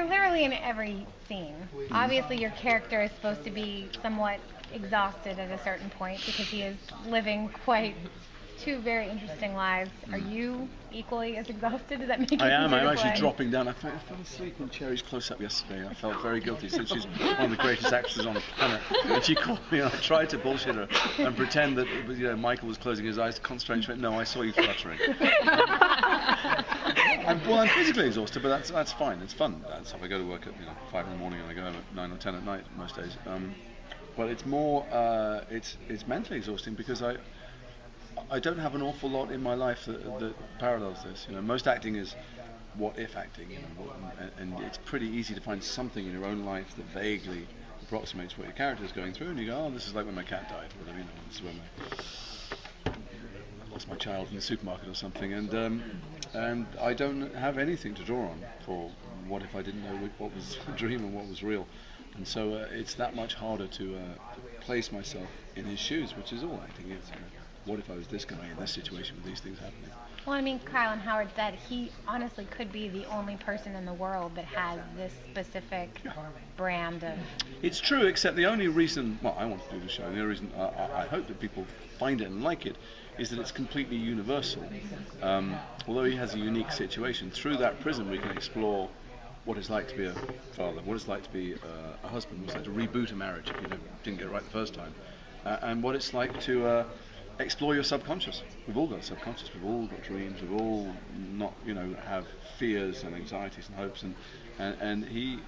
literally in every scene. Obviously, your character is supposed to be somewhat exhausted at a certain point because he is living quite two very interesting lives. Are you equally as exhausted? Does that make you I am. I'm to actually play? dropping down. I fell asleep in Cherry's close-up yesterday. I felt very guilty since she's one of the greatest actresses on the planet. And she called me and I tried to bullshit her and pretend that Michael was closing his eyes to concentrate. She went, no, I saw you fluttering. I'm physically exhausted, but that's fine. It's fun. That's if I go to work at 5 in the morning and I go home at 9 or 10 at night most days. But it's more it's mentally exhausting because I don't have an awful lot in my life that parallels this. Most acting is what-if acting, and it's pretty easy to find something in your own life that vaguely approximates what your character is going through, and you go, oh, this is like when my cat died, or this is when I lost my child in the supermarket or something, and I don't have anything to draw on for what if I didn't know what was a dream and what was real. And so it's that much harder to place myself in his shoes, which is all acting is. What if I was this guy in this situation with these things happening? Well, I mean, Kyle and Howard said he honestly could be the only person in the world that has this specific brand of... It's true, except the only reason, I want to do the show, the only reason I hope that people find it and like it, is that it's completely universal. Although he has a unique situation, through that prism we can explore what it's like to be a father, what it's like to be a husband, what it's like to reboot a marriage if you didn't get it right the first time, and what it's like to explore your subconscious. We've all got a subconscious, we've all got dreams, we've all have fears and anxieties and hopes, and he,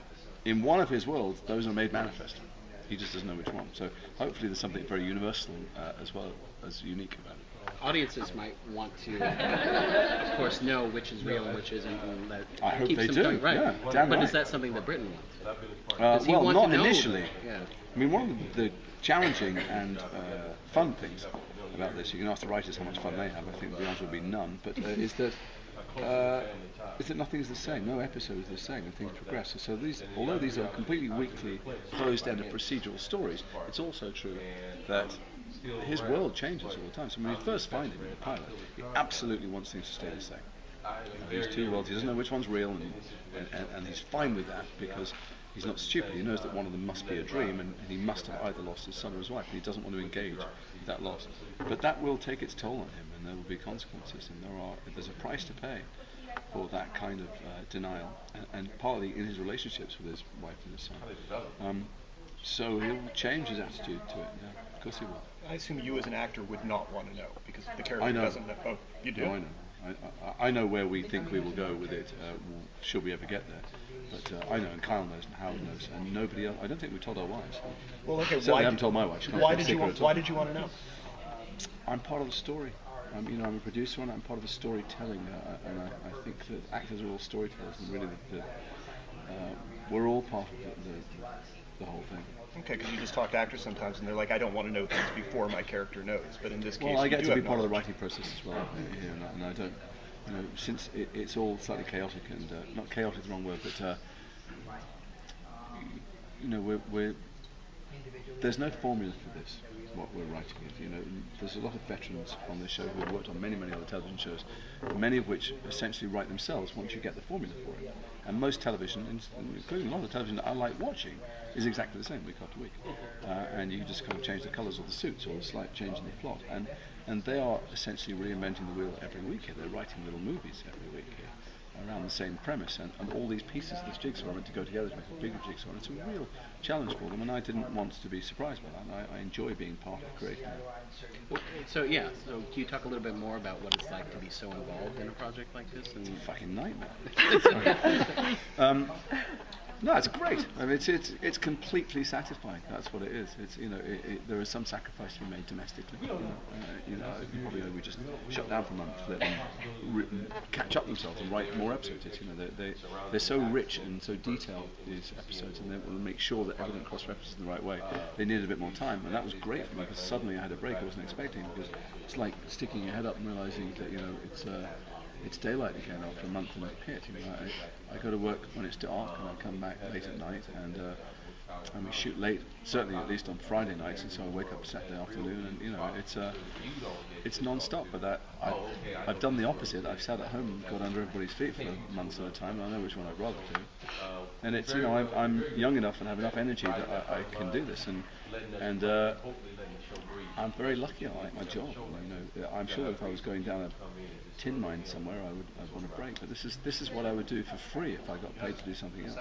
in one of his worlds, those are made manifest. He just doesn't know which one. So hopefully there's something very universal as well as unique about it. Audiences might want to, of course, know which is real and which isn't, and that I hope keeps they them do. going, right. Yeah, damn but right. Is that something that Britain wants? Well, want not to know initially. Yeah. I mean, one of the challenging and fun things about this, you can ask the writers how much fun they have. I think the answer would be none. But is that nothing is the same. No episode is the same, and things progress. So although these are completely weekly, closed-ended procedural stories, it's also true that his world changes all the time. So when you first find him in the pilot, he absolutely wants things to stay the same. These two worlds, he doesn't know which one's real, and he's fine with that because he's not stupid. He knows that one of them must be a dream, and he must have either lost his son or his wife, and he doesn't want to engage with that loss. But that will take its toll on him, and there will be consequences, and there's a price to pay for that kind of denial, and partly in his relationships with his wife and his son. So he'll change his attitude to it. Yeah, of course he will. I assume you as an actor would not want to know because the character doesn't know. Oh, you do? No, I know. I know where we think we will go with it, should we ever get there. But I know, and Kyle knows, and Howard knows, and nobody else. I don't think we told our wives. Well, okay. Certainly haven't told my wife. Why did you want to know? I'm part of the story. I'm a producer, and I'm part of the storytelling, and I think that actors are all storytellers, and really we're all part of the whole thing. Okay, because you just talk to actors sometimes, and they're like, I don't want to know things before my character knows. But in this case, well, I get you to do be have part of the knowledge. writing process as well, and I don't. Since it's all slightly chaotic, and not chaotic is the wrong word, but there's no formula for this. What we're writing is, there's a lot of veterans on this show who have worked on many other television shows, many of which essentially write themselves once you get the formula for it. And most television, including a lot of television that I like watching, is exactly the same week after week. And you just kind of change the colours of the suits or a slight change in the plot. And they are essentially reinventing the wheel every week here. They're writing little movies every week here around the same premise, and all these pieces of this jigsaw are meant to go together to make a bigger jigsaw, and it's a real challenge for them, and I didn't want to be surprised by that. I enjoy being part of creating it. Well, so can you talk a little bit more about what it's like to be so involved in a project like this? It's a fucking nightmare. No, it's great. I mean, it's completely satisfying. That's what it is. It's there is some sacrifice to be made domestically. Probably we just shut down for a month, let them catch up themselves and write more episodes. They're so rich and so detailed, these episodes, and they will make sure that everything cross-references in the right way. They needed a bit more time, and that was great for me because suddenly I had a break I wasn't expecting, because it's like sticking your head up and realizing that it's daylight again after a month in the pit. I go to work when it's dark, and I come back late at night, and and we shoot late, certainly at least on Friday nights, and so I wake up Saturday afternoon, and it's non-stop. But I've done the opposite. I've sat at home and got under everybody's feet for months at a time. And I know which one I'd rather do. And it's I'm young enough and have enough energy that I can do this, and I'm very lucky. I like my job. I'm sure if I was going down a tin mine somewhere, I'd want a break. But this is what I would do for free if I got paid to do something else.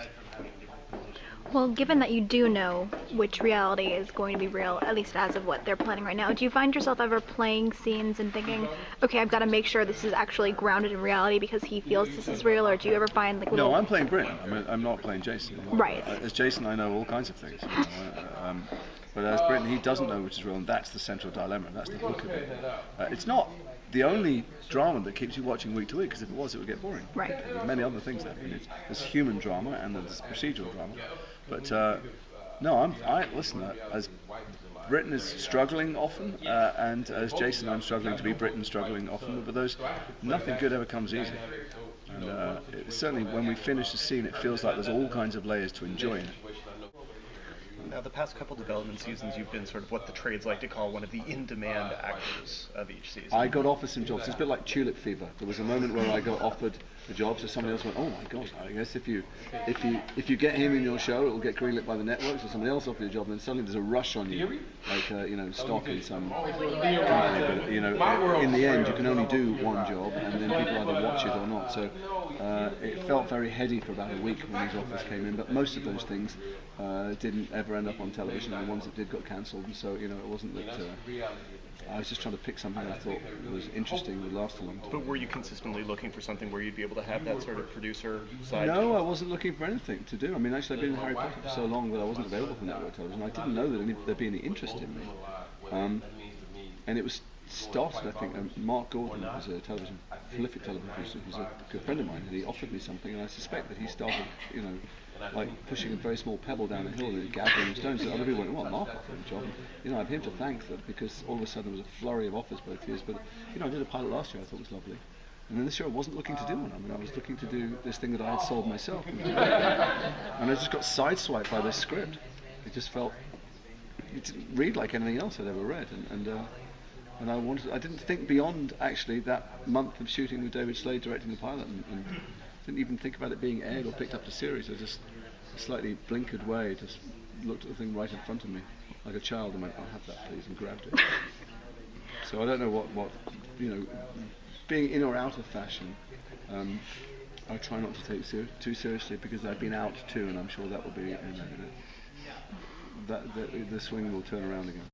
Well, given that you do know which reality is going to be real, at least as of what they're planning right now, do you find yourself ever playing scenes and thinking, okay, I've got to make sure this is actually grounded in reality because he feels this is real, or do you ever find like little... No, I'm playing Britain. I'm not playing Jason. Right. As Jason, I know all kinds of things. But as Britain, he doesn't know which is real, and that's the central dilemma, and that's the hook of it. It's not the only drama that keeps you watching week to week, because if it was, it would get boring. Right. There's many other things happening. There's human drama and there's procedural drama. But no, listen. As Britain is struggling often, and as Jason, I'm struggling to be Britain, struggling often. But nothing good ever comes easy. And certainly, when we finish the scene, it feels like there's all kinds of layers to enjoy in it. Now, the past couple development seasons, you've been sort of what the trades like to call one of the in-demand actors of each season. I got offered some jobs. It's a bit like tulip fever. There was a moment where I got offered a job, so somebody else went, "Oh my gosh, I guess if you get him in your show, it will get greenlit by the networks." So somebody else offered you a job, and then suddenly there's a rush on you, like stock in some company. But in the end, you can only do one job, and then people either watch it or not. So it felt very heady for about a week when these offers came in. But most of those things didn't ever end up on television, and the ones that did got cancelled. And so it wasn't that. I was just trying to pick something I thought was interesting, would last a long time. But were you consistently looking for something where you'd be able to have that sort of producer side? No, I wasn't looking for anything to do. I mean, actually, I've been in Harry Potter for so long that I wasn't available for network television. I didn't know that there'd be any interest in me. And it was started, I think, Mark Gordon, who's a prolific television producer, who's a good friend of mine, and he offered me something, and I suspect that he started, like pushing a very small pebble down a hill and gathering stones. So other people went, "Well, Mark offered him a job." And, I have him to thank for that, because all of a sudden there was a flurry of offers both years. But I did a pilot last year I thought was lovely, and then this year I wasn't looking to do one. I mean, I was looking to do this thing that I had sold myself, and I just got sideswiped by this script. It just felt, it didn't read like anything else I'd ever read, and I didn't think beyond actually that month of shooting with David Slade directing the pilot, and didn't even think about it being aired or picked up to series. I just, a slightly blinkered way, just looked at the thing right in front of me like a child and went, "I'll have that please," and grabbed it. So I don't know what being in or out of fashion, I try not to take too seriously, because I've been out too, and I'm sure that will be, the swing will turn around again.